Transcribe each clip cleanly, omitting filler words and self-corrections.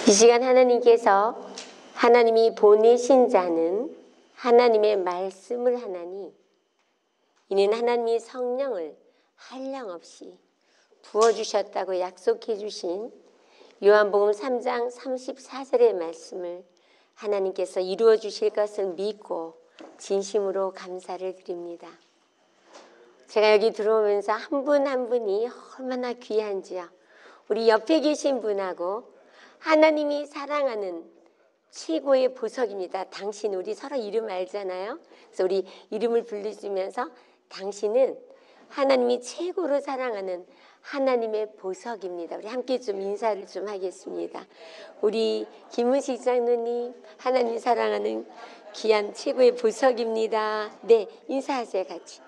이 시간 하나님께서 하나님이 보내신 자는 하나님의 말씀을 하나니 이는 하나님이 성령을 한량없이 부어주셨다고 약속해 주신 요한복음 3장 34절의 말씀을 하나님께서 이루어 주실 것을 믿고 진심으로 감사를 드립니다. 제가 여기 들어오면서 한 분 한 분이 얼마나 귀한지요. 우리 옆에 계신 분하고 하나님이 사랑하는 최고의 보석입니다. 당신, 우리 서로 이름 알잖아요. 그래서 우리 이름을 불러주면서 당신은 하나님이 최고로 사랑하는 하나님의 보석입니다. 우리 함께 좀 인사를 좀 하겠습니다. 우리 김은식 장로님, 하나님 사랑하는 귀한 최고의 보석입니다. 네, 인사하세요 같이.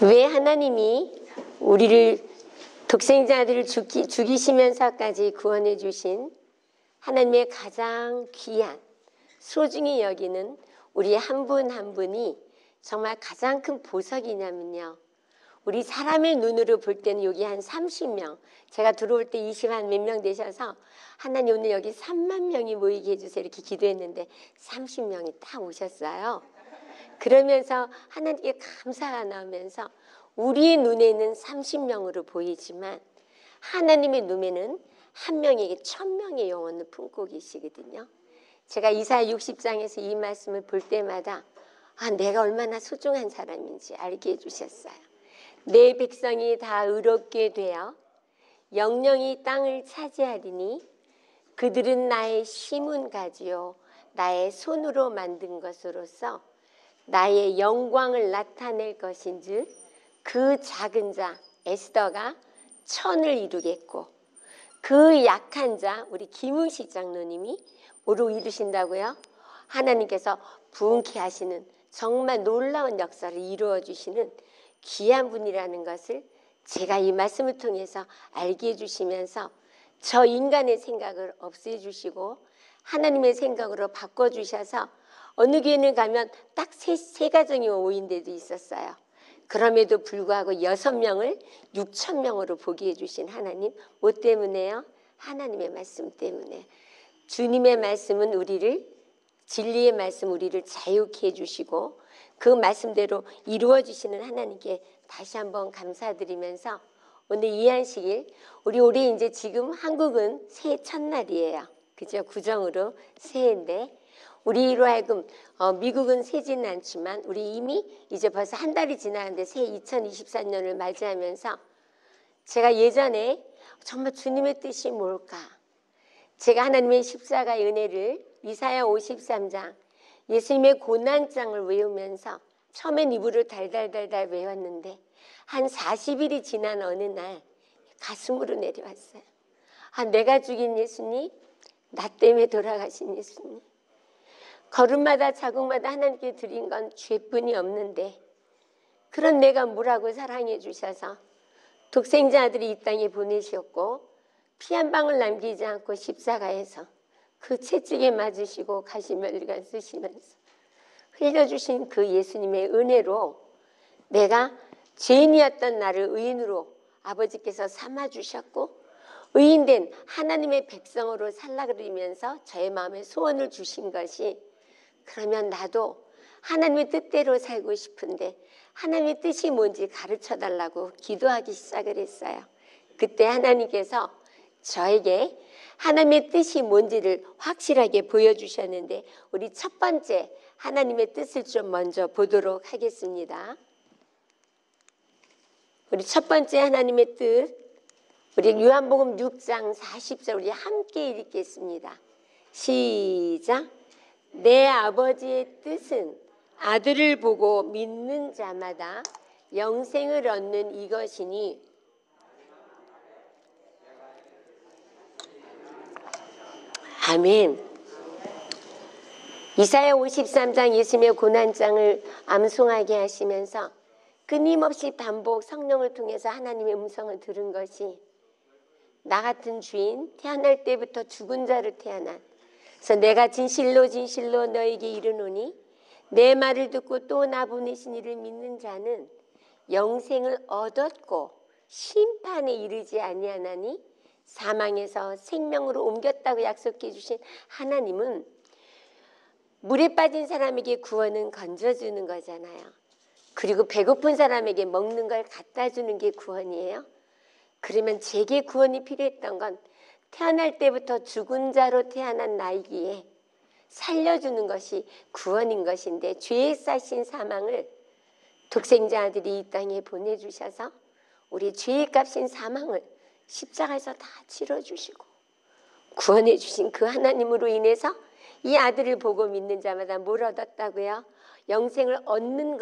왜 하나님이 우리를 독생자들을 죽이시면서까지 구원해 주신 하나님의 가장 귀한 소중히 여기는 우리 한 분 한 분이 정말 가장 큰 보석이냐면요. 우리 사람의 눈으로 볼 때는 여기 한 30명, 제가 들어올 때 20한 몇 명 되셔서 하나님 오늘 여기 3만 명이 모이게 해주세요 이렇게 기도했는데 30명이 딱 오셨어요. 그러면서 하나님께 감사가 나오면서 우리의 눈에는 30명으로 보이지만 하나님의 눈에는 한 명에게 1000명의 영혼을 품고 계시거든요. 제가 이사야 60장에서 이 말씀을 볼 때마다 내가 얼마나 소중한 사람인지 알게 해주셨어요. 내 백성이 다 의롭게 되어 영영이 땅을 차지하리니 그들은 나의 심은 가지요 나의 손으로 만든 것으로서 나의 영광을 나타낼 것인즉 그 작은 자 에스더가 천을 이루겠고 그 약한 자 우리 김은식 장로님이 뭐로 이루신다고요? 하나님께서 부흥케 하시는 정말 놀라운 역사를 이루어 주시는 귀한 분이라는 것을 제가 이 말씀을 통해서 알게 해주시면서 저 인간의 생각을 없애주시고 하나님의 생각으로 바꿔주셔서 어느 교회는 가면 딱 세 가정이 모인 데도 있었어요. 그럼에도 불구하고 6명을 6,000명으로 보게 해주신 하나님, 뭐 때문에요? 하나님의 말씀 때문에. 주님의 말씀은 우리를, 진리의 말씀 우리를 자유케 해주시고 그 말씀대로 이루어 주시는 하나님께 다시 한번 감사드리면서 오늘 이 안식일 우리 올해 이제 지금 한국은 새해 첫날이에요. 그죠? 구정으로 새해인데 우리로 하여금 미국은 세지는 않지만 우리 이미 이제 벌써 한 달이 지나는데 새해 2024년을 맞이하면서 제가 예전에 정말 주님의 뜻이 뭘까? 제가 하나님의 십자가의 은혜를 이사야 53장 예수님의 고난장을 외우면서 처음엔 입으로 달달달달 외웠는데 한 40일이 지난 어느 날 가슴으로 내려왔어요. 내가 죽인 예수님, 나 때문에 돌아가신 예수님. 걸음마다 자국마다 하나님께 드린 건 죄뿐이 없는데 그런 내가 뭐라고 사랑해 주셔서 독생자 아들이 이 땅에 보내셨고 피 한 방울 남기지 않고 십자가에서 그 채찍에 맞으시고 가시면리가 쓰시면서 흘려주신 그 예수님의 은혜로 내가 죄인이었던 나를 의인으로 아버지께서 삼아주셨고 의인된 하나님의 백성으로 살라 그러면서 저의 마음에 소원을 주신 것이 그러면 나도 하나님의 뜻대로 살고 싶은데 하나님의 뜻이 뭔지 가르쳐달라고 기도하기 시작을 했어요. 그때 하나님께서 저에게 하나님의 뜻이 뭔지를 확실하게 보여주셨는데 우리 첫 번째 하나님의 뜻을 좀 먼저 보도록 하겠습니다. 우리 첫 번째 하나님의 뜻 우리 요한복음 6장 40절 우리 함께 읽겠습니다. 시작. 내 아버지의 뜻은 아들을 보고 믿는 자마다 영생을 얻는 이것이니 아멘. 이사야 53장 예수님의 고난장을 암송하게 하시면서 끊임없이 반복 성령을 통해서 하나님의 음성을 들은 것이 나 같은 주인 태어날 때부터 죽은 자로 태어난 그래서 내가 진실로 진실로 너에게 이르노니 내 말을 듣고 또 나 보내신 이를 믿는 자는 영생을 얻었고 심판에 이르지 아니하나니 사망에서 생명으로 옮겼다고 약속해 주신 하나님은 물에 빠진 사람에게 구원은 건져주는 거잖아요. 그리고 배고픈 사람에게 먹는 걸 갖다 주는 게 구원이에요. 그러면 제게 구원이 필요했던 건 태어날 때부터 죽은 자로 태어난 나이기에 살려주는 것이 구원인 것인데 죄에 싸신 사망을 독생자 아들이 이 땅에 보내주셔서 우리 죄의 값인 사망을 십자가에서 다 치러주시고 구원해 주신 그 하나님으로 인해서 이 아들을 보고 믿는 자마다 뭘 얻었다고요? 영생을 얻은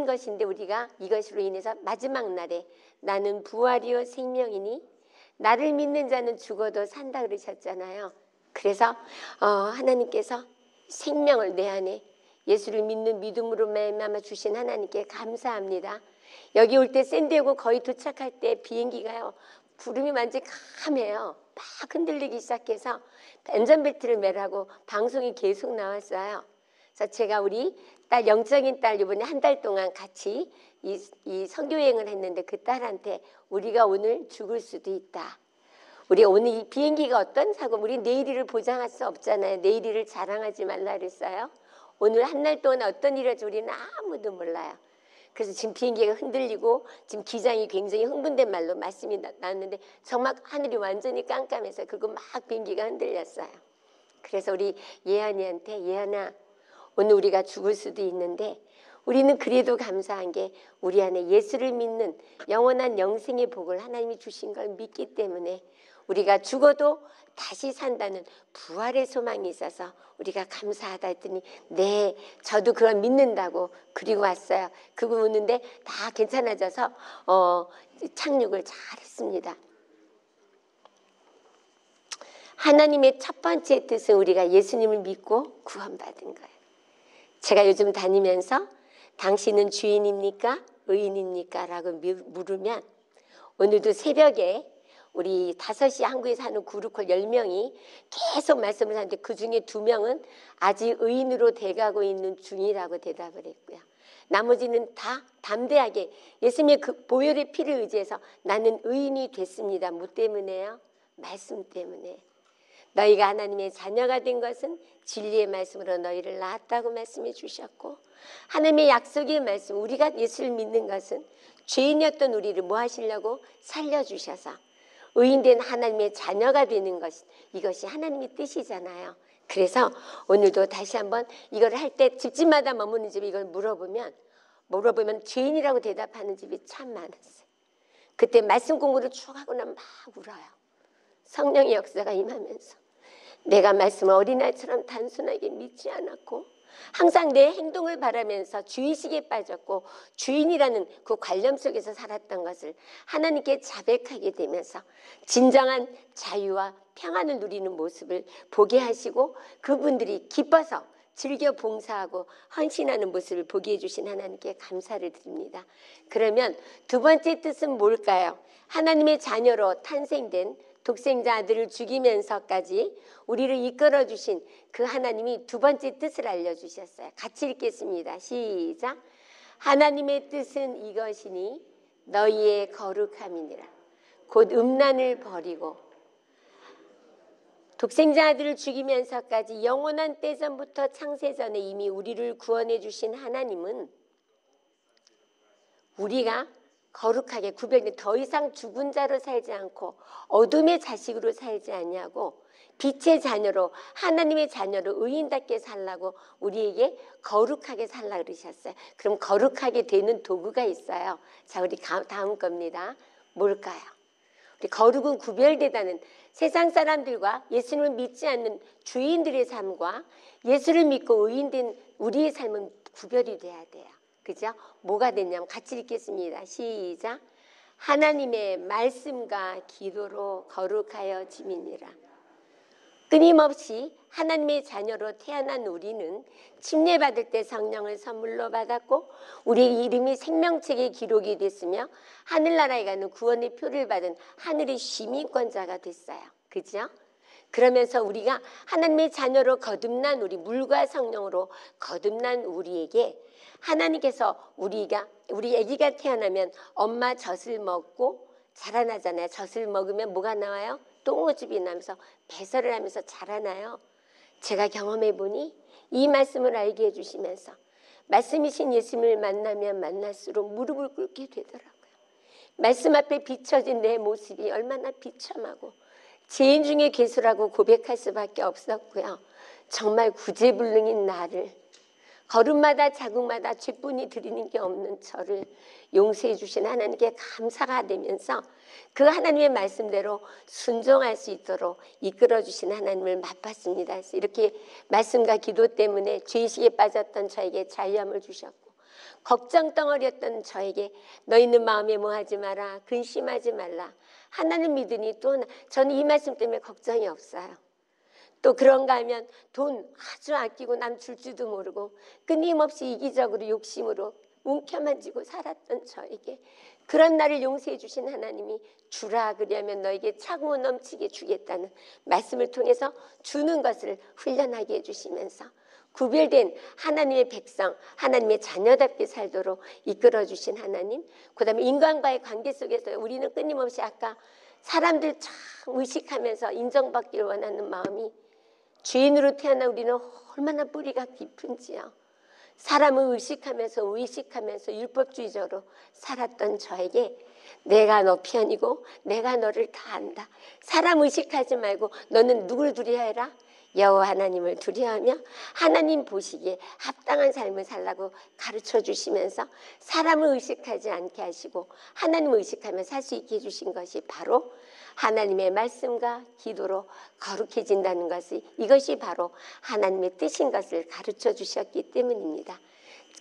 것인데 우리가 이것으로 인해서 마지막 날에 나는 부활이요 생명이니 나를 믿는 자는 죽어도 산다 그러셨잖아요. 그래서 하나님께서 생명을 내 안에 예수를 믿는 믿음으로 말미암아 주신 하나님께 감사합니다. 여기 올 때 샌디에고 거의 도착할 때 비행기가요. 구름이 완전히 까매요. 막 흔들리기 시작해서 안전벨트를 매라고 방송이 계속 나왔어요. 그래서 제가 우리 딸 영적인 딸 이번에 한 달 동안 같이 이 선교여행을 했는데 그 딸한테 우리가 오늘 죽을 수도 있다. 우리 오늘 이 비행기가 어떤 사고 우리 내일을 보장할 수 없잖아요. 내일을 자랑하지 말라 그랬어요. 오늘 한 달 동안 어떤 일을 할지 우리는 아무도 몰라요. 그래서 지금 비행기가 흔들리고 지금 기장이 굉장히 흥분된 말로 말씀이 나왔는데 정말 하늘이 완전히 깜깜해서 그리고 막 비행기가 흔들렸어요. 그래서 우리 예언이한테 예언아 오늘 우리가 죽을 수도 있는데 우리는 그래도 감사한 게 우리 안에 예수를 믿는 영원한 영생의 복을 하나님이 주신 걸 믿기 때문에 우리가 죽어도 다시 산다는 부활의 소망이 있어서 우리가 감사하다 했더니 네 저도 그걸 믿는다고 그리고 왔어요. 그거 묻는데 다 괜찮아져서 착륙을 잘했습니다. 하나님의 첫 번째 뜻은 우리가 예수님을 믿고 구원받은 거예요. 제가 요즘 다니면서 당신은 주인입니까? 의인입니까? 라고 물으면 오늘도 새벽에 우리 5시 한국에 사는 구루콜 10명이 계속 말씀을 하는데 그중에 2명은 아직 의인으로 돼가고 있는 중이라고 대답을 했고요. 나머지는 다 담대하게 예수님의 그 보혈의 피를 의지해서 나는 의인이 됐습니다. 뭐 때문에요? 말씀 때문에. 너희가 하나님의 자녀가 된 것은 진리의 말씀으로 너희를 낳았다고 말씀해 주셨고 하나님의 약속의 말씀 우리가 예수를 믿는 것은 죄인이었던 우리를 뭐 하시려고 살려주셔서 의인된 하나님의 자녀가 되는 것 이것이 하나님의 뜻이잖아요. 그래서 오늘도 다시 한번 이걸 할 때 집집마다 머무는 집에 이걸 물어보면 죄인이라고 대답하는 집이 참 많았어요. 그때 말씀 공부를 쭉 하고 나면 막 울어요. 성령의 역사가 임하면서 내가 말씀을 어린아이처럼 단순하게 믿지 않았고 항상 내 행동을 바라면서 주의식에 빠졌고 주인이라는 그 관념 속에서 살았던 것을 하나님께 자백하게 되면서 진정한 자유와 평안을 누리는 모습을 보게 하시고 그분들이 기뻐서 즐겨 봉사하고 헌신하는 모습을 보게 해주신 하나님께 감사를 드립니다. 그러면 두 번째 뜻은 뭘까요? 하나님의 자녀로 탄생된 독생자 아들을 죽이면서까지 우리를 이끌어주신 그 하나님이 두 번째 뜻을 알려주셨어요. 같이 읽겠습니다. 시작. 하나님의 뜻은 이것이니 너희의 거룩함이니라. 곧 음란을 버리고 독생자 아들을 죽이면서까지 영원한 때전부터 창세전에 이미 우리를 구원해 주신 하나님은 우리가 거룩하게 구별된 더 이상 죽은 자로 살지 않고 어둠의 자식으로 살지 아니하고 빛의 자녀로 하나님의 자녀로 의인답게 살라고 우리에게 거룩하게 살라 그러셨어요. 그럼 거룩하게 되는 도구가 있어요. 자, 우리 다음 겁니다. 뭘까요? 우리 거룩은 구별되다는 세상 사람들과 예수님을 믿지 않는 주인들의 삶과 예수를 믿고 의인된 우리의 삶은 구별이 돼야 돼요. 그죠? 뭐가 됐냐면 같이 읽겠습니다. 시작. 하나님의 말씀과 기도로 거룩하여 짐이니라. 끊임없이 하나님의 자녀로 태어난 우리는 침례받을 때 성령을 선물로 받았고 우리의 이름이 생명책에 기록이 됐으며 하늘나라에 가는 구원의 표를 받은 하늘의 시민권자가 됐어요. 그죠? 그러면서 우리가 하나님의 자녀로 거듭난 우리, 물과 성령으로 거듭난 우리에게 하나님께서 우리 아기가 태어나면 엄마 젖을 먹고 자라나잖아요. 젖을 먹으면 뭐가 나와요? 똥오줌이 나면서 배설을 하면서 자라나요. 제가 경험해 보니 이 말씀을 알게 해주시면서 말씀이신 예수님을 만나면 만날수록 무릎을 꿇게 되더라고요. 말씀 앞에 비춰진 내 모습이 얼마나 비참하고 죄인 중에 괴수라고 고백할 수밖에 없었고요. 정말 구제불능인 나를, 걸음마다 자국마다 죄뿐이 드리는 게 없는 저를 용서해 주신 하나님께 감사가 되면서 그 하나님의 말씀대로 순종할 수 있도록 이끌어 주신 하나님을 맛봤습니다. 그래서 이렇게 말씀과 기도 때문에 죄의식에 빠졌던 저에게 자유함을 주셨고, 걱정 덩어리였던 저에게 너희는 마음에 뭐하지 마라, 근심하지 말라, 하나님 믿으니 또 저는 이 말씀 때문에 걱정이 없어요. 또 그런가 하면 돈 아주 아끼고 남 줄 줄도 모르고 끊임없이 이기적으로 욕심으로 움켜만 쥐고 살았던 저에게 그런 나를 용서해 주신 하나님이 주라 그리하면 너에게 차고 넘치게 주겠다는 말씀을 통해서 주는 것을 훈련하게 해주시면서 구별된 하나님의 백성, 하나님의 자녀답게 살도록 이끌어주신 하나님, 그 다음에 인간과의 관계 속에서 우리는 끊임없이 아까 사람들 참 의식하면서 인정받기를 원하는 마음이, 죄인으로 태어난 우리는 얼마나 뿌리가 깊은지요. 사람을 의식하면서 율법주의적으로 살았던 저에게 내가 너 편이고 내가 너를 다 안다. 사람 의식하지 말고 너는 누굴 두려워해라? 여호와 하나님을 두려워하며 하나님 보시기에 합당한 삶을 살라고 가르쳐 주시면서 사람을 의식하지 않게 하시고 하나님을 의식하며 살 수 있게 해주신 것이 바로 하나님의 말씀과 기도로 거룩해진다는 것이, 이것이 바로 하나님의 뜻인 것을 가르쳐 주셨기 때문입니다.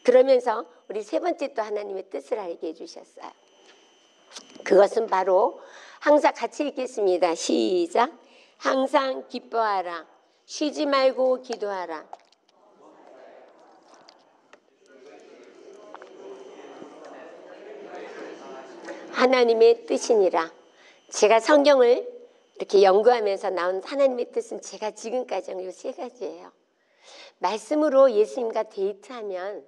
그러면서 우리 세 번째 또 하나님의 뜻을 알게 해주셨어요. 그것은 바로 항상 같이 읽겠습니다. 시작. 항상 기뻐하라. 쉬지 말고 기도하라. 하나님의 뜻이니라. 제가 성경을 이렇게 연구하면서 나온 하나님의 뜻은 제가 지금까지 한 이 세 가지예요. 말씀으로 예수님과 데이트하면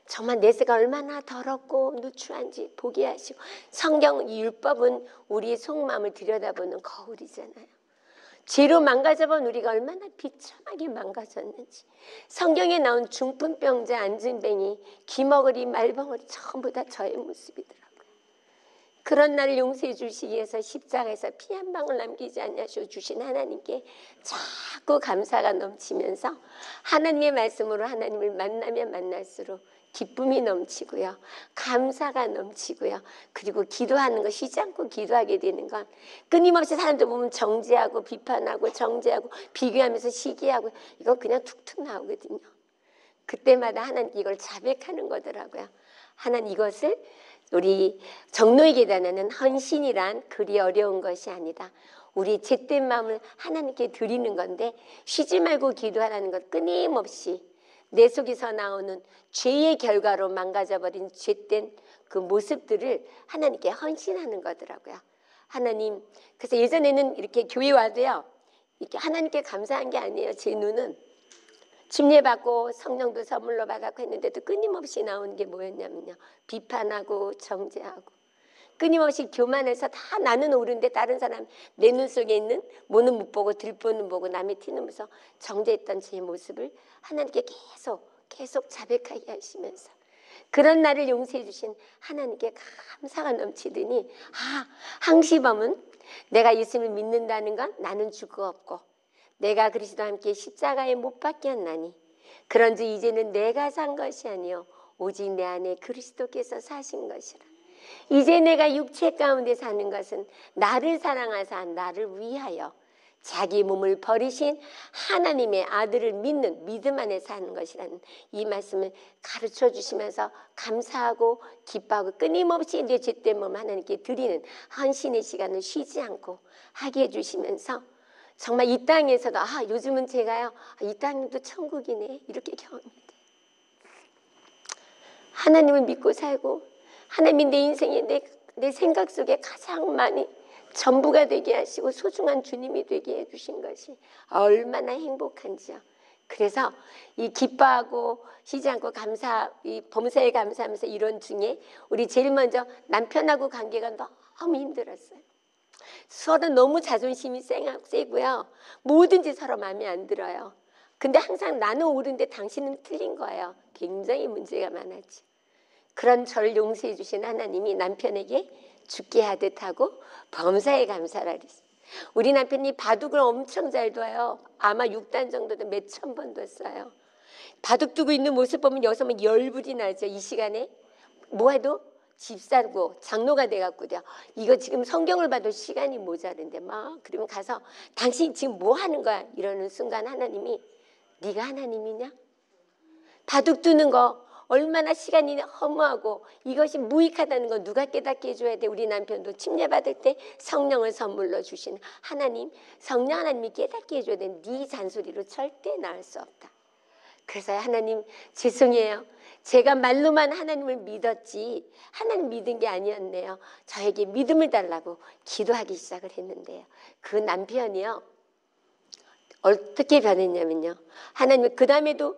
정말 내세가 얼마나 더럽고 누추한지 보게 하시고, 성경 이 율법은 우리의 속마음을 들여다보는 거울이잖아요. 죄로 망가져본 우리가 얼마나 비참하게 망가졌는지, 성경에 나온 중풍병자, 안진뱅이, 기머거리, 말벙어리 전부 다 저의 모습이더라고요. 그런 나를 용서해 주시기 위해서 십자가에서 피 한 방울 남기지 않으셔 주신 하나님께 자꾸 감사가 넘치면서 하나님의 말씀으로 하나님을 만나면 만날수록 기쁨이 넘치고요, 감사가 넘치고요, 그리고 기도하는 거 쉬지 않고 기도하게 되는 건 끊임없이 사람들 보면 정죄하고 비판하고 정죄하고 비교하면서 시기하고 이건 그냥 툭툭 나오거든요. 그때마다 하나님 이걸 자백하는 거더라고요. 하나님 이것을 우리 정로의 계단에는 헌신이란 그리 어려운 것이 아니다. 우리 죄된 마음을 하나님께 드리는 건데 쉬지 말고 기도하라는 것, 끊임없이 내 속에서 나오는 죄의 결과로 망가져버린 죄된 그 모습들을 하나님께 헌신하는 거더라고요. 하나님, 그래서 예전에는 이렇게 교회 와도요, 이렇게 하나님께 감사한 게 아니에요. 제 눈은 침례받고 성령도 선물로 받았고 했는데도 끊임없이 나오는 게 뭐였냐면요, 비판하고 정죄하고 끊임없이 교만해서 다 나는 옳은데 다른 사람 내 눈 속에 있는 모는 못 보고 들보는 보고 남의 티는 면서 정죄했던 제 모습을 하나님께 계속 자백하게 하시면서 그런 나를 용서해 주신 하나님께 감사가 넘치더니, 항시범은 내가 예수님을 믿는다는 건 나는 죽어 없고 내가 그리스도와 함께 십자가에 못 박혔나니 그런즉 이제는 내가 산 것이 아니요 오직 내 안에 그리스도께서 사신 것이라. 이제 내가 육체 가운데 사는 것은 나를 사랑하사 나를 위하여 자기 몸을 버리신 하나님의 아들을 믿는 믿음 안에 사는 것이라는 이 말씀을 가르쳐 주시면서 감사하고 기뻐하고 끊임없이 내 죄된 몸 하나님께 드리는 헌신의 시간을 쉬지 않고 하게 해주시면서 정말 이 땅에서도 요즘은 제가요, 이 땅도 천국이네 이렇게 경험해요. 하나님을 믿고 살고 하나님이 내 인생에 내 생각 속에 가장 많이 전부가 되게 하시고 소중한 주님이 되게 해주신 것이 얼마나 행복한지요. 그래서 이 기뻐하고 쉬지 않고 이 범사에 감사하면서 이런 중에 우리 제일 먼저 남편하고 관계가 너무 힘들었어요. 서로 너무 자존심이 세고요. 뭐든지 서로 마음에 안 들어요. 근데 항상 나는 옳은데 당신은 틀린 거예요. 굉장히 문제가 많았죠. 그런 저를 용서해 주신 하나님이 남편에게 죽게 하듯 하고 범사에 감사라 그랬어요. 우리 남편이 바둑을 엄청 잘 둬요. 아마 6단 정도도 몇천 번 뒀어요. 바둑 두고 있는 모습 보면 여기서 열불이 나죠. 이 시간에 뭐 해도 집 사고 장로가 돼갖고요. 이거 지금 성경을 봐도 시간이 모자른데 막 그러면 가서 당신 지금 뭐 하는 거야? 이러는 순간 하나님이 네가 하나님이냐? 바둑 두는 거 얼마나 시간이 허무하고 이것이 무익하다는 거 누가 깨닫게 해줘야 돼. 우리 남편도 침례받을 때 성령을 선물로 주신 하나님, 성령 하나님이 깨닫게 해줘야 돼. 네 잔소리로 절대 나을 수 없다. 그래서 하나님 죄송해요. 제가 말로만 하나님을 믿었지 하나님 믿은 게 아니었네요. 저에게 믿음을 달라고 기도하기 시작을 했는데요. 그 남편이요. 어떻게 변했냐면요. 하나님 그 다음에도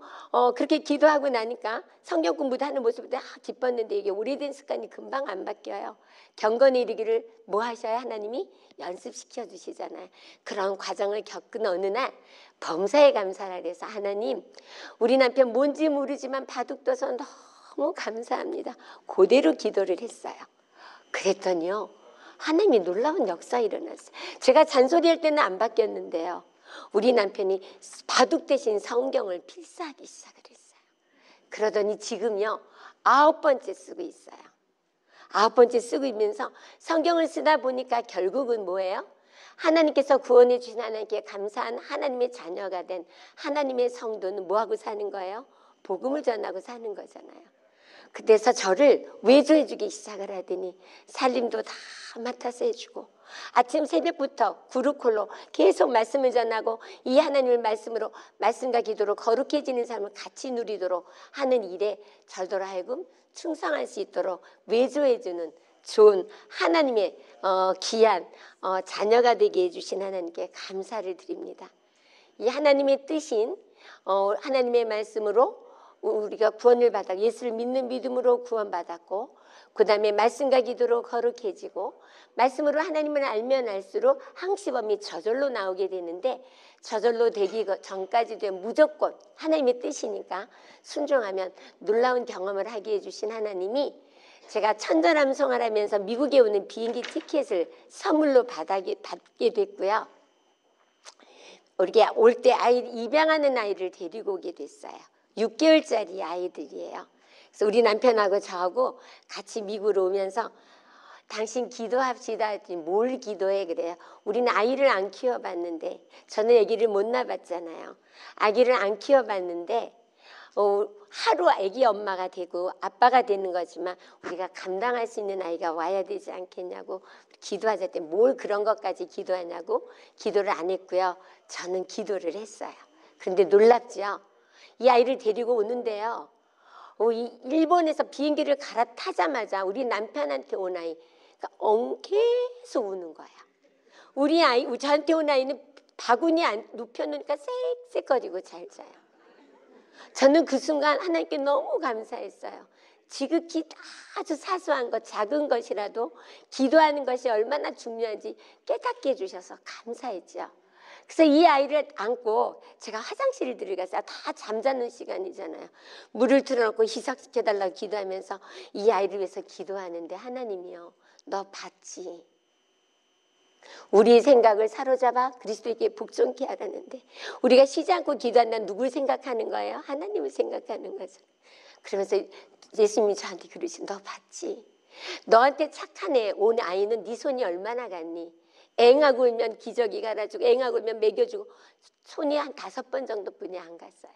그렇게 기도하고 나니까 성경 공부도 하는 모습도 기뻤는데 이게 오래된 습관이 금방 안 바뀌어요. 경건에 이르기를 뭐 하셔야 하나님이 연습시켜 주시잖아요. 그런 과정을 겪은 어느 날 범사에 감사라 그래서 하나님 우리 남편 뭔지 모르지만 바둑 둬서 너무 감사합니다. 그대로 기도를 했어요. 그랬더니요. 하나님이 놀라운 역사 일어났어요. 제가 잔소리할 때는 안 바뀌었는데요. 우리 남편이 바둑 대신 성경을 필사하기 시작을 했어요. 그러더니 지금요 9번째 쓰고 있어요. 9번째 쓰고 있면서 성경을 쓰다 보니까 결국은 뭐예요? 하나님께서 구원해 주신 하나님께 감사한 하나님의 자녀가 된 하나님의 성도는 뭐하고 사는 거예요? 복음을 전하고 사는 거잖아요. 그래서 저를 외조해 주기 시작을 하더니 살림도 다 맡아서 해주고 아침 새벽부터 그룹콜로 계속 말씀을 전하고 이 하나님의 말씀으로 말씀과 기도로 거룩해지는 삶을 같이 누리도록 하는 일에 저더러 하여금 충성할 수 있도록 외조해주는 좋은 하나님의 귀한 자녀가 되게 해주신 하나님께 감사를 드립니다. 이 하나님의 뜻인 하나님의 말씀으로 우리가 구원을 받아 예수를 믿는 믿음으로 구원받았고 그 다음에 말씀과 기도로 거룩해지고 말씀으로 하나님을 알면 알수록 항시범이 저절로 나오게 되는데 저절로 되기 전까지도 무조건 하나님의 뜻이니까 순종하면 놀라운 경험을 하게 해주신 하나님이 제가 천전함송을 하면서 미국에 오는 비행기 티켓을 선물로 받게 됐고요. 우리가 올 때 입양하는 아이를 데리고 오게 됐어요. 6개월짜리 아이들이에요. 그래서 우리 남편하고 저하고 같이 미국으로 오면서 당신 기도합시다 했더니 뭘 기도해 그래요. 우리는 아이를 안 키워봤는데 저는 아기를 못 낳았잖아요. 아기를 안 키워봤는데 하루 아기 엄마가 되고 아빠가 되는 거지만 우리가 감당할 수 있는 아이가 와야 되지 않겠냐고 기도하자 때 뭘 그런 것까지 기도하냐고 기도를 안 했고요. 저는 기도를 했어요. 그런데 놀랍죠. 이 아이를 데리고 오는데요. 일본에서 비행기를 갈아타자마자 우리 남편한테 온 아이 계속 우는 거야. 저한테 온 아이는 바구니 눕혀놓으니까 쌕쌕거리고 잘 자요. 저는 그 순간 하나님께 너무 감사했어요. 지극히 아주 사소한 것, 작은 것이라도 기도하는 것이 얼마나 중요한지 깨닫게 해주셔서 감사했죠. 그래서 이 아이를 안고 제가 화장실을 들어갔어요. 다 잠자는 시간이잖아요. 물을 틀어놓고 희석시켜달라고 기도하면서 이 아이를 위해서 기도하는데 하나님이요. 너 봤지? 우리의 생각을 사로잡아 그리스도에게 복종케 하라는데 우리가 쉬지 않고 기도한다면 누굴 생각하는 거예요? 하나님을 생각하는 거죠. 그러면서 예수님이 저한테 그러신 너 봤지? 너한테 착한 애 온 아이는 네 손이 얼마나 갔니? 앵하고 울면 기저귀 갈아주고 앵하고 울면 먹여주고 손이 한 5번 정도뿐이 안 갔어요.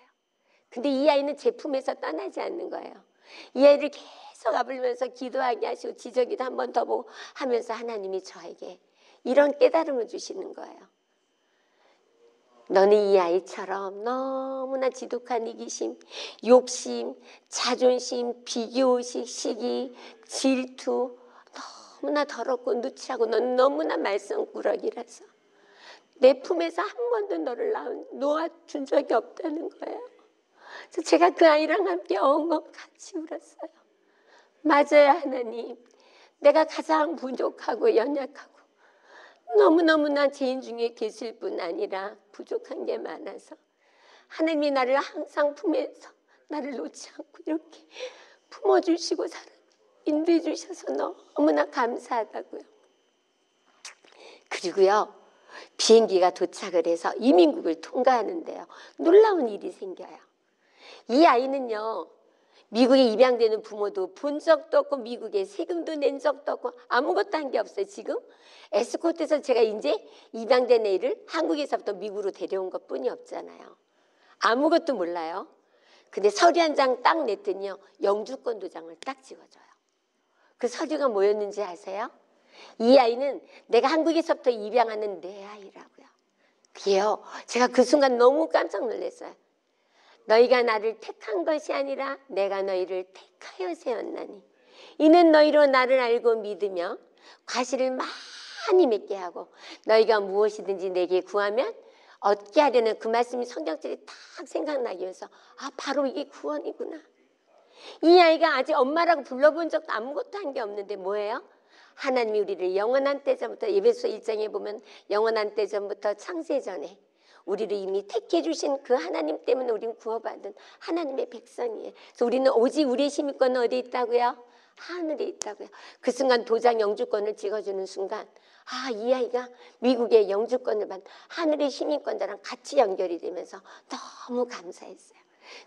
근데 이 아이는 제 품에서 떠나지 않는 거예요. 이 아이를 계속 아부르면서 기도하게 하시고 지저귀도 한 번 더 보고 하면서 하나님이 저에게 이런 깨달음을 주시는 거예요. 너는 이 아이처럼 너무나 지독한 이기심, 욕심, 자존심, 비교의식, 시기, 질투 너무나 더럽고 누추하고 넌 너무나 말썽꾸러기라서 내 품에서 한 번도 너를 놓아준 적이 없다는 거예요. 그래서 제가 그 아이랑 함께 엉엉 같이 울었어요. 맞아요, 하나님. 내가 가장 부족하고 연약하고 너무너무나 죄인 중에 계실 뿐 아니라 부족한 게 많아서 하나님이 나를 항상 품에서 나를 놓지 않고 이렇게 품어주시고 인도해 주셔서 너무나 감사하다고요. 그리고요, 비행기가 도착을 해서 이민국을 통과하는데요, 놀라운 일이 생겨요. 이 아이는요, 미국에 입양되는 부모도 본 적도 없고 미국에 세금도 낸 적도 없고 아무것도 한 게 없어요. 지금 에스코트에서 제가 이제 입양된 애를 한국에서부터 미국으로 데려온 것뿐이 없잖아요. 아무것도 몰라요. 근데 서류 한 장 딱 냈더니요, 영주권 도장을 딱 찍어줘요. 그 서류가 뭐였는지 아세요? 이 아이는 내가 한국에서부터 입양하는 내 아이라고요. 그게요, 제가 그 순간 너무 깜짝 놀랐어요. 너희가 나를 택한 것이 아니라 내가 너희를 택하여 세웠나니 이는 너희로 나를 알고 믿으며 과실을 많이 맺게 하고 너희가 무엇이든지 내게 구하면 얻게 하려는 그 말씀이 성경절이 딱 생각나기 위해서 바로 이게 구원이구나. 이 아이가 아직 엄마라고 불러본 적도 아무것도 한 게 없는데 뭐예요? 하나님이 우리를 영원한 때전부터 에베소 1장에 보면 영원한 때전부터 창세전에 우리를 이미 택해 주신 그 하나님 때문에 우리는 구원받은 하나님의 백성이에요. 그래서 우리는 오직 우리의 시민권은 어디에 있다고요? 하늘에 있다고요. 그 순간 도장 영주권을 찍어주는 순간 이 아이가 미국의 영주권을 받은 하늘의 시민권자랑 같이 연결이 되면서 너무 감사했어요.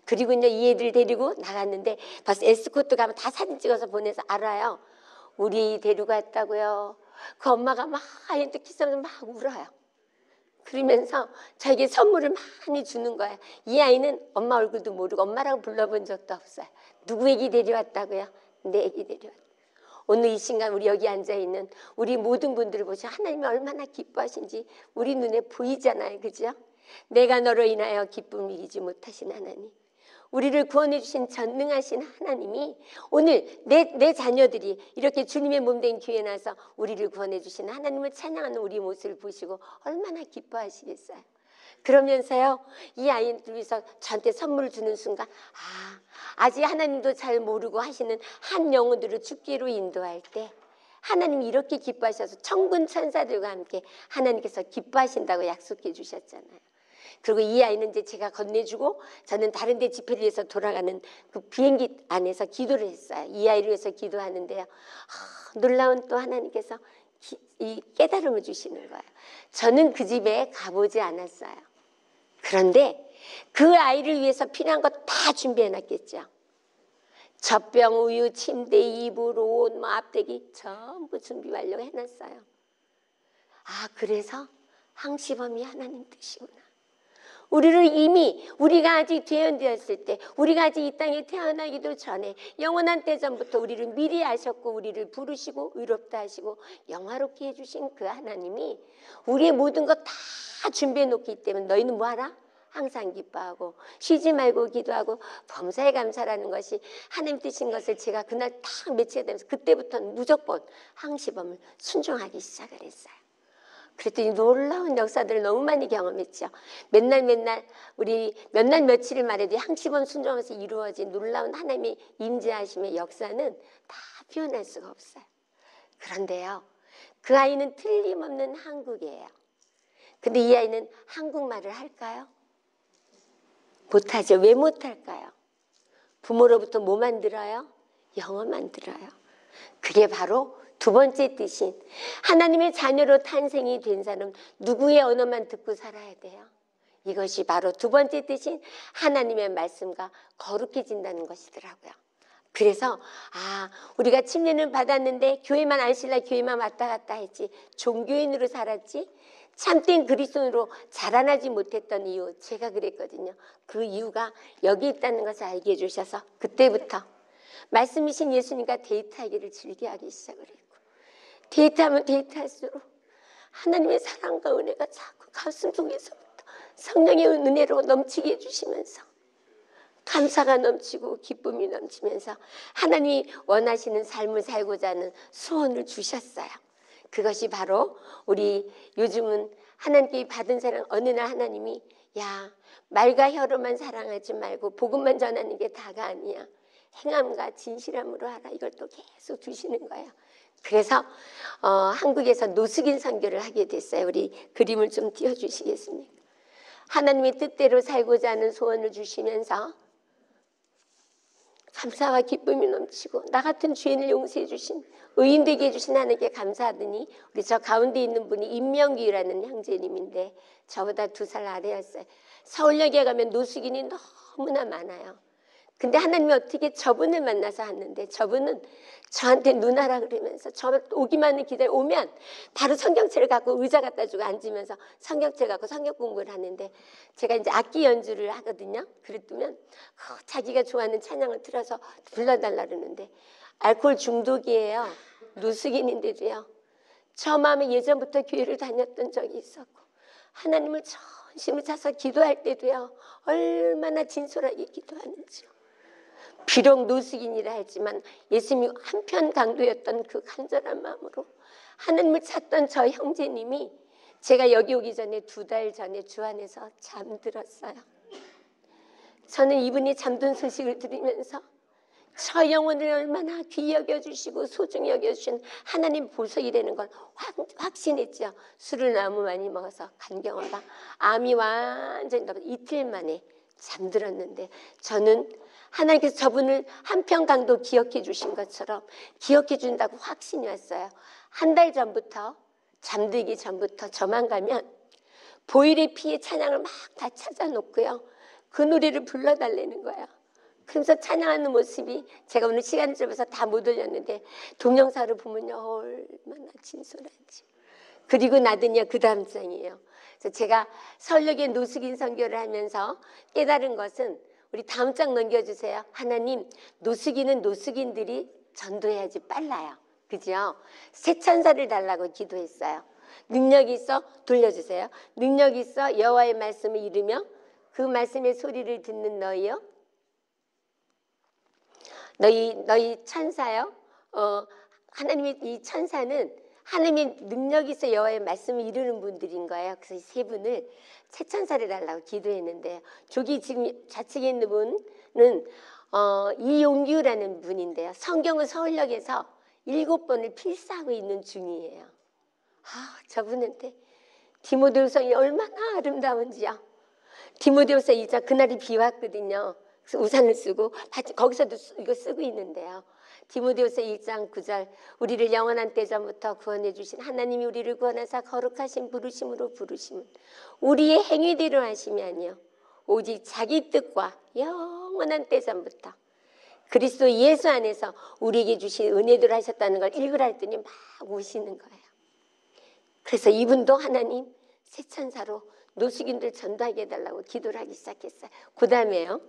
그리고 이제 이 애들 데리고 나갔는데 벌써 에스코트 가면 다 사진 찍어서 보내서 알아요. 우리 데리고 왔다고요. 그 엄마가 막 아이한테 키스하면서 막 울어요. 그러면서 저에게 선물을 많이 주는 거예요. 이 아이는 엄마 얼굴도 모르고 엄마라고 불러본 적도 없어요. 누구 애기 데려왔다고요? 내 애기 데려왔다. 오늘 이 순간 우리 여기 앉아있는 우리 모든 분들을 보시면 하나님이 얼마나 기뻐하신지 우리 눈에 보이잖아요. 그죠? 내가 너로 인하여 기쁨을 이기지 못하신 하나님, 우리를 구원해 주신 전능하신 하나님이 오늘 내 자녀들이 이렇게 주님의 몸된 교회에 나서 우리를 구원해 주신 하나님을 찬양하는 우리 모습을 보시고 얼마나 기뻐하시겠어요. 그러면서요, 이 아이들에서 저한테 선물을 주는 순간 아직 하나님도 잘 모르고 하시는 한 영혼들을 죽기로 인도할 때 하나님이 이렇게 기뻐하셔서 천군 천사들과 함께 하나님께서 기뻐하신다고 약속해 주셨잖아요. 그리고 이 아이는 이제 제가 건네주고 저는 다른 데 집회를 위해서 돌아가는 그 비행기 안에서 기도를 했어요. 이 아이를 위해서 기도하는데요, 놀라운 또 하나님께서 이 깨달음을 주시는 거예요. 저는 그 집에 가보지 않았어요. 그런데 그 아이를 위해서 필요한 거 다 준비해놨겠죠. 젖병, 우유, 침대, 이불, 옷, 앞대기 전부 준비 완료해놨어요. 그래서 항시범이 하나님 뜻이구나. 우리를 이미 우리가 아직 죄인되었을 때, 우리가 아직 이 땅에 태어나기도 전에 영원한 때 전부터 우리를 미리 아셨고 우리를 부르시고 의롭다 하시고 영화롭게 해주신 그 하나님이 우리의 모든 것 다 준비해 놓기 때문에 너희는 뭐하라? 항상 기뻐하고 쉬지 말고 기도하고 범사에 감사라는 것이 하나님 뜻인 것을 제가 그날 딱 매치가 되면서 그때부터는 무조건 항시범을 순종하기 시작을 했어요. 그랬더니 놀라운 역사들을 너무 많이 경험했죠. 맨날 우리 몇 날 며칠을 말해도 항시범 순종하면서 이루어진 놀라운 하나님의 임재하심의 역사는 다 표현할 수가 없어요. 그런데요, 그 아이는 틀림없는 한국이에요. 근데 이 아이는 한국말을 할까요? 못하죠. 왜 못할까요? 부모로부터 뭐만 들어요? 영어만 들어요. 그게 바로 두 번째 뜻인 하나님의 자녀로 탄생이 된 사람은 누구의 언어만 듣고 살아야 돼요? 이것이 바로 두 번째 뜻인 하나님의 말씀과 거룩해진다는 것이더라고요. 그래서 우리가 침례는 받았는데 교회만 안실라 교회만 왔다 갔다 했지 종교인으로 살았지 참된 그리스도인으로 자라나지 못했던 이유, 제가 그랬거든요. 그 이유가 여기 있다는 것을 알게 해주셔서 그때부터 말씀이신 예수님과 데이트하기를 즐겨하기 시작을 했고, 데이트하면 데이트할수록 하나님의 사랑과 은혜가 자꾸 가슴 속에서부터 성령의 은혜로 넘치게 해주시면서 감사가 넘치고 기쁨이 넘치면서 하나님이 원하시는 삶을 살고자 하는 소원을 주셨어요. 그것이 바로 우리 요즘은 하나님께 받은 사랑, 어느 날 하나님이 야, 말과 혀로만 사랑하지 말고 복음만 전하는 게 다가 아니야. 행함과 진실함으로 하라. 이걸 또 계속 주시는 거예요. 그래서 한국에서 노숙인 선교를 하게 됐어요. 우리 그림을 좀 띄워주시겠습니까? 하나님의 뜻대로 살고자 하는 소원을 주시면서 감사와 기쁨이 넘치고 나 같은 죄인을 용서해 주신, 의인 되게 해주신 하나님께 감사하더니, 우리 저 가운데 있는 분이 임명규라는 형제님인데 저보다 2살 아래였어요. 서울역에 가면 노숙인이 너무나 많아요. 근데 하나님이 어떻게 저분을 만나서 왔는데, 저분은 저한테 누나라 그러면서 저 오기만을 기다려 오면 바로 성경책을 갖고 의자 갖다 주고 앉으면서 성경책 갖고 성경 공부를 하는데, 제가 이제 악기 연주를 하거든요. 그랬더면 자기가 좋아하는 찬양을 틀어서 불러달라 그러는데, 알코올 중독이에요. 노숙인인데도요. 저 마음에 예전부터 교회를 다녔던 적이 있었고, 하나님을 전심을 차서 기도할 때도요, 얼마나 진솔하게 기도하는지요. 비록 노숙인이라 했지만 예수님이 한편 강도였던 그 간절한 마음으로 하나님을 찾던 저 형제님이 제가 여기 오기 전에 2달 전에 주 안에서 잠들었어요. 저는 이분이 잠든 소식을 들으면서 저 영혼을 얼마나 귀히 여겨주시고 소중히 여겨주신 하나님 보석이 되는 걸 확신했죠. 술을 너무 많이 먹어서 간경화가 암이 완전히 이틀 만에 잠들었는데, 저는 하나님께서 저분을 한편 강도 기억해 주신 것처럼 기억해 준다고 확신이 왔어요. 1달 전부터, 잠들기 전부터 저만 가면 보일의 피의 찬양을 막 다 찾아놓고요, 그 노래를 불러달라는 거예요. 그러면서 찬양하는 모습이 제가 오늘 시간을 잡아서 다 못 올렸는데 동영상을 보면요, 얼마나 진솔한지. 그리고 나더니요, 그 다음 장이에요. 그래서 제가 서울역에 노숙인 선교를 하면서 깨달은 것은, 우리 다음 장 넘겨주세요. 하나님, 노숙인은 노숙인들이 전도해야지 빨라요. 그죠? 새 천사를 달라고 기도했어요. 능력이 있어? 돌려주세요. 능력이 있어? 여호와의 말씀을 잃으며 그 말씀의 소리를 듣는 너희요. 너희 천사요. 하나님의 이 천사는 하나님의 능력이 있어 여호와의 말씀을 이루는 분들인 거예요. 그래서 이 3분을 새 천사를 달라고 기도했는데, 저기 지금 좌측에 있는 분은 이용규라는 분인데요. 성경을 서울역에서 7번을 필사하고 있는 중이에요. 저분한테 디모데후서가 얼마나 아름다운지요. 디모데후서 2장, 그날이 비 왔거든요. 그래서 우산을 쓰고 거기서도 이거 쓰고 있는데요. 디모데후서 1장 9절, 우리를 영원한 때전부터 구원해 주신 하나님이 우리를 구원하사 거룩하신 부르심으로 부르심은 우리의 행위대로 하심이 아니요 오직 자기 뜻과 영원한 때전부터 그리스도 예수 안에서 우리에게 주신 은혜대로 하셨다는 걸 읽으라 했더니 막 우시는 거예요. 그래서 이분도 하나님 새 천사로 노숙인들 전도하게 해달라고 기도를 하기 시작했어요. 그 다음에요,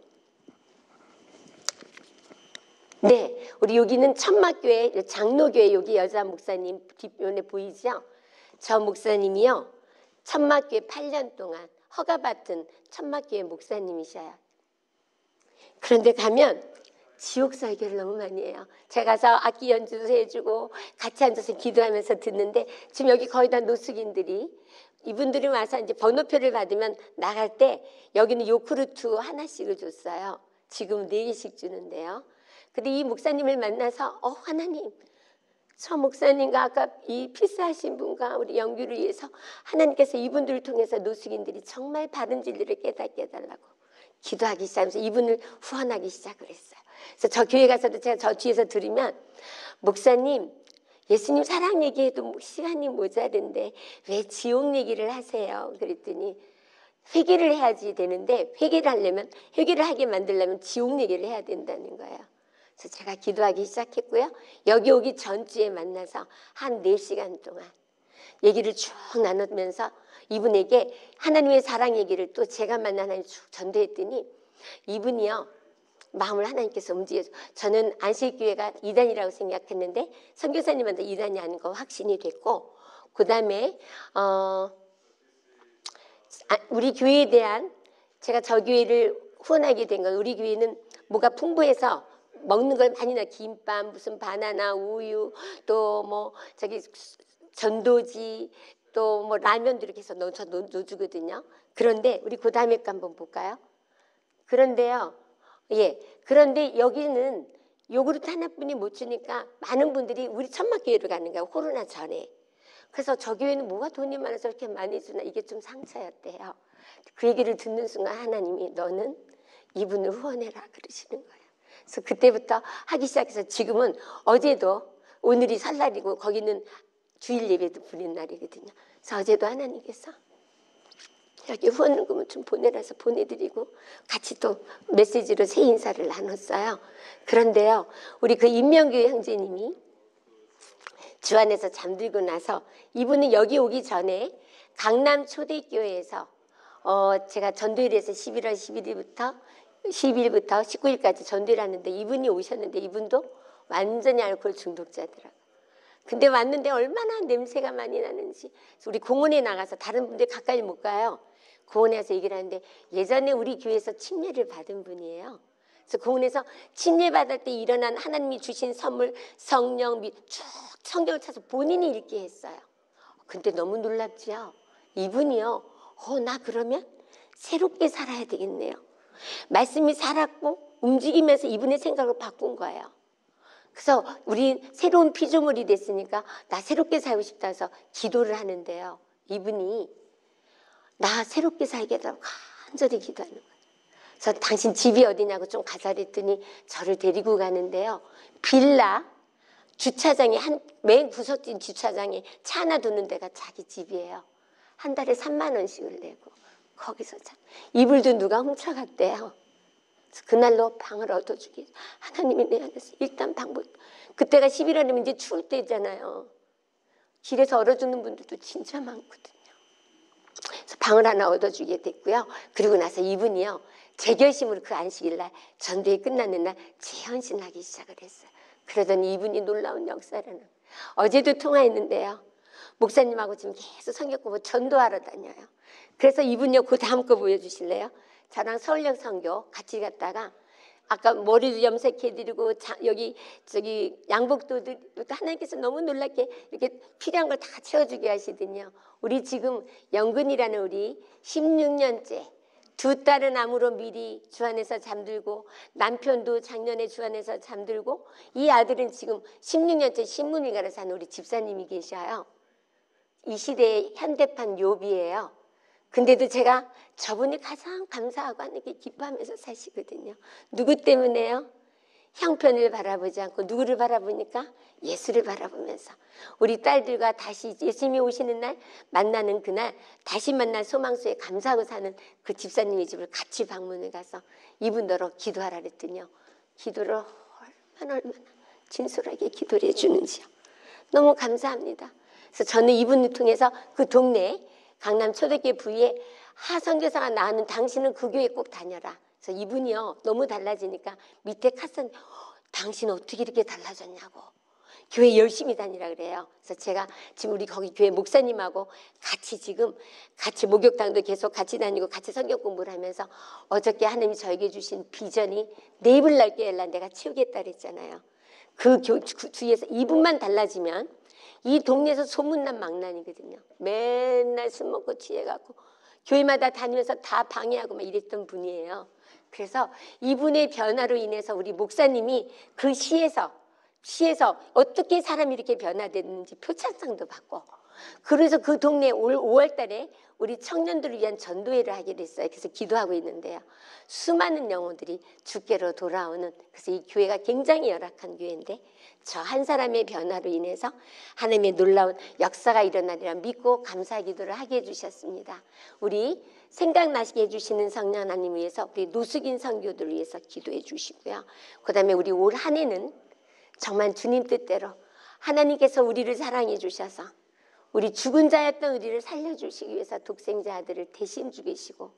네, 우리 여기는 천막교회 장로교회, 여기 여자 목사님 뒷면에 보이죠? 저 목사님이요, 천막교회 8년 동안 허가받은 천막교회 목사님이셔요. 그런데 가면 지옥 설교를 너무 많이 해요. 제가 가서 악기 연주도 해주고 같이 앉아서 기도하면서 듣는데, 지금 여기 거의 다 노숙인들이, 이분들이 와서 이제 번호표를 받으면 나갈 때 여기는 요크루트 하나씩을 줬어요. 지금 4개씩 주는데요. 근데 이 목사님을 만나서 하나님, 저 목사님과 아까 이 필사하신 분과 우리 영규를 위해서 하나님께서 이분들을 통해서 노숙인들이 정말 바른 진리를 깨닫게 해달라고 기도하기 시작하면서 이분을 후원하기 시작을 했어요. 그래서 저 교회 가서도 제가 저 뒤에서 들으면, 목사님, 예수님 사랑 얘기해도 시간이 모자른데 왜 지옥 얘기를 하세요? 그랬더니 회개를 해야지 되는데, 회개를 하게 만들려면 지옥 얘기를 해야 된다는 거예요. 그래서 제가 기도하기 시작했고요. 여기 오기 전주에 만나서 한 4시간 동안 얘기를 쭉 나누면서 이분에게 하나님의 사랑 얘기를 또 제가 만난 하나님 쭉 전도했더니, 이분이요, 마음을 하나님께서 움직여서, 저는 안식교회가 이단이라고 생각했는데 선교사님한테 이단이 아닌 거 확신이 됐고, 그 다음에 우리 교회에 대한, 제가 저 교회를 후원하게 된 건 우리 교회는 뭐가 풍부해서 먹는 걸 많이 나 김밥, 무슨 바나나, 우유, 또 뭐 저기 전도지, 또 뭐 라면도 이렇게 해서 넣어주거든요. 그런데 우리 그 다음에 거 한번 볼까요? 그런데요, 예, 그런데 여기는 요구르트 하나뿐이 못 주니까 많은 분들이 우리 천막교회로 가는 거예요. 코로나 전에. 그래서 저 교회는 뭐가 돈이 많아서 이렇게 많이 주나, 이게 좀 상처였대요. 그 얘기를 듣는 순간 하나님이 너는 이분을 후원해라 그러시는 거예요. 그래서 그때부터 하기 시작해서 지금은 어제도, 오늘이 설날이고 거기는 주일 예배도 부린 날이거든요. 그래서 어제도 하나님께서 여기 후원금을 좀 보내라서 보내드리고 같이 또 메시지로 새 인사를 나눴어요. 그런데요, 우리 그 임명교회 형제님이 주 안에서 잠들고 나서 이분은 여기 오기 전에 강남 초대교회에서 제가 전도일에서 11월 11일부터 19일까지 전도를 하는데 이분이 오셨는데 이분도 완전히 알코올 중독자더라고요. 근데 왔는데 얼마나 냄새가 많이 나는지 우리 공원에 나가서 다른 분들 가까이 못 가요. 공원에 가서 얘기를 하는데 예전에 우리 교회에서 침례를 받은 분이에요. 그래서 공원에서 침례받을 때 일어난 하나님이 주신 선물 성령 쭉 성경을 찾아서 본인이 읽게 했어요. 근데 너무 놀랍죠. 이분이요. 나 그러면 새롭게 살아야 되겠네요. 말씀이 살았고 움직이면서 이분의 생각을 바꾼 거예요. 그래서 우리 새로운 피조물이 됐으니까 나 새롭게 살고 싶다 해서 기도를 하는데요. 이분이 나 새롭게 살게 해달라고 간절히 기도하는 거예요. 그래서 당신 집이 어디냐고 좀 가자 그랬더니 저를 데리고 가는데요. 빌라 주차장에 맨 구석진 주차장에 차 하나 두는 데가 자기 집이에요. 한 달에 3만 원씩을 내고 거기서 이불도 누가 훔쳐갔대요. 그래서 그날로 방을 얻어주기 하나님이 내 안에서 일단 방법. 그때가 11월이면 이제 추울 때잖아요. 길에서 얼어 죽는 분들도 진짜 많거든요. 그래서 방을 하나 얻어주게 됐고요. 그리고 나서 이분이요. 제 결심으로 그 안식일 날 전도회 끝나는 날 재헌신하기 시작을 했어요. 그러더니 이분이 놀라운 역사라는. 어제도 통화했는데요. 목사님하고 지금 계속 성경 공부 전도하러 다녀요. 그래서 이분요. 그 다음 거 보여주실래요? 저랑 서울역 선교 같이 갔다가 아까 머리도 염색해드리고 여기 양복도 하나님께서 너무 놀랍게 이렇게 필요한 걸 다 채워주게 하시더니요. 우리 지금 영근이라는 우리 16년째 두 딸은 암으로 미리 주 안에서 잠들고 남편도 작년에 주 안에서 잠들고 이 아들은 지금 16년째 신문일가를 사는 우리 집사님이 계셔요. 이 시대의 현대판 욥이에요. 근데도 제가 저분이 가장 감사하고 하나님께 기뻐하면서 사시거든요. 누구 때문에요? 형편을 바라보지 않고 누구를 바라보니까 예수를 바라보면서 우리 딸들과 다시 예수님이 오시는 날 만나는 그날 다시 만날 소망수에 감사하고 사는 그 집사님의 집을 같이 방문을 가서 이분더러 기도하라 그랬더니요. 기도를 얼마나 진솔하게 기도를 해주는지요. 너무 감사합니다. 그래서 저는 이분을 통해서 그 동네 강남 초대교회 부위에 하선교사가 나오는 당신은 그 교회 꼭 다녀라. 그래서 이분이요. 너무 달라지니까 밑에 카슨 당신 어떻게 이렇게 달라졌냐고. 교회 열심히 다니라 그래요. 그래서 제가 지금 우리 거기 교회 목사님하고 같이 목욕탕도 계속 같이 다니고 같이 성경 공부를 하면서 어저께 하나님이 저에게 주신 비전이 내 입을 넓게 열라 내가 채우겠다 그랬잖아요. 그 주위에서 이분만 달라지면 이 동네에서 소문난 망난이거든요. 맨날 술 먹고 취해갖고 교회마다 다니면서 다 방해하고 막 이랬던 분이에요. 그래서 이분의 변화로 인해서 우리 목사님이 그 시에서 어떻게 사람이 이렇게 변화됐는지 표창장도 받고 그래서 그 동네에 올 5월 달에 우리 청년들을 위한 전도회를 하기로 했어요. 그래서 기도하고 있는데요. 수많은 영혼들이 주께로 돌아오는 그래서 이 교회가 굉장히 열악한 교회인데 저 한 사람의 변화로 인해서 하나님의 놀라운 역사가 일어나리라 믿고 감사 기도를 하게 해주셨습니다. 우리 생각나시게 해주시는 성령 하나님 위해서 우리 노숙인 선교들 위해서 기도해 주시고요. 그 다음에 우리 올 한 해는 정말 주님 뜻대로 하나님께서 우리를 사랑해 주셔서 우리 죽은 자였던 우리를 살려주시기 위해서 독생자 아들을 대신 죽이시고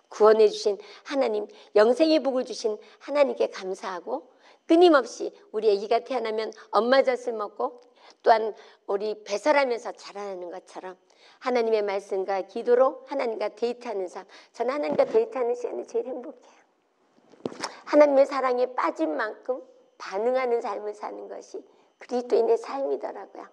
구원해 주신 하나님, 영생의 복을 주신 하나님께 감사하고 끊임없이 우리 아기가 태어나면 엄마 젖을 먹고 또한 우리 배설하면서 자라나는 것처럼 하나님의 말씀과 기도로 하나님과 데이트하는 삶. 저는 하나님과 데이트하는 시간이 제일 행복해요. 하나님의 사랑에 빠진 만큼 반응하는 삶을 사는 것이 그리스도인의 삶이더라고요.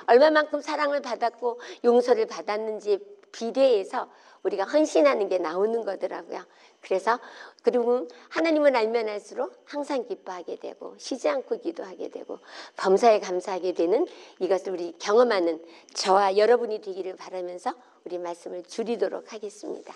얼마만큼 사랑을 받았고 용서를 받았는지에 비례해서 우리가 헌신하는 게 나오는 거더라고요. 그래서 그리고 하나님을 알면 알수록 항상 기뻐하게 되고 쉬지 않고 기도하게 되고 범사에 감사하게 되는 이것을 우리 경험하는 저와 여러분이 되기를 바라면서 우리 말씀을 줄이도록 하겠습니다.